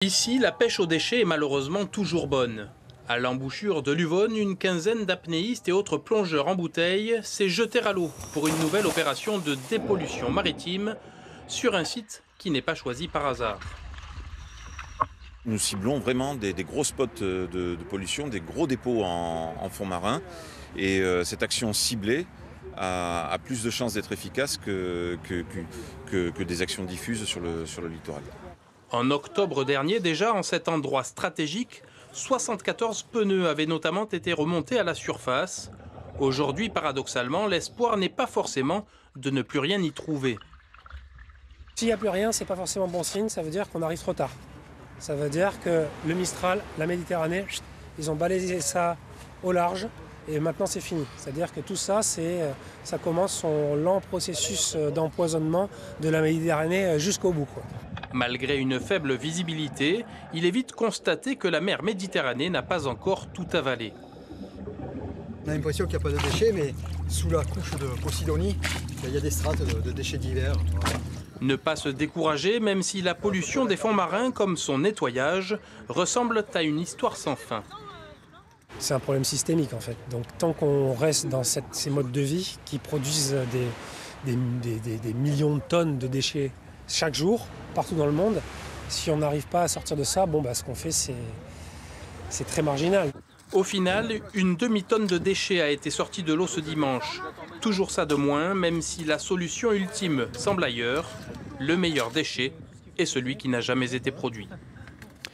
Ici, la pêche aux déchets est malheureusement toujours bonne. À l'embouchure de l'Uvonne, une quinzaine d'apnéistes et autres plongeurs en bouteille s'est jeter à l'eau pour une nouvelle opération de dépollution maritime sur un site qui n'est pas choisi par hasard. Nous ciblons vraiment des gros spots de pollution, des gros dépôts en fond marin. Et cette action ciblée a plus de chances d'être efficace que des actions diffuses sur le littoral. En octobre dernier, déjà, en cet endroit stratégique, 74 pneus avaient notamment été remontés à la surface. Aujourd'hui, paradoxalement, l'espoir n'est pas forcément de ne plus rien y trouver. S'il n'y a plus rien, c'est pas forcément bon signe, ça veut dire qu'on arrive trop tard. Ça veut dire que le Mistral, la Méditerranée, ils ont balayé ça au large et maintenant c'est fini. C'est-à-dire que tout ça, ça commence son lent processus d'empoisonnement de la Méditerranée jusqu'au bout, quoi. Malgré une faible visibilité, il est vite constaté que la mer Méditerranée n'a pas encore tout avalé. On a l'impression qu'il n'y a pas de déchets, mais sous la couche de Posidonie, il y a des strates de déchets divers. Ne pas se décourager, même si la pollution des fonds marins, comme son nettoyage, ressemble à une histoire sans fin. C'est un problème systémique en fait. Donc tant qu'on reste dans ces modes de vie qui produisent des millions de tonnes de déchets chaque jour, partout dans le monde, si on n'arrive pas à sortir de ça, ce qu'on fait c'est très marginal. Au final, une demi-tonne de déchets a été sortie de l'eau ce dimanche. Toujours ça de moins, même si la solution ultime semble ailleurs. Le meilleur déchet est celui qui n'a jamais été produit.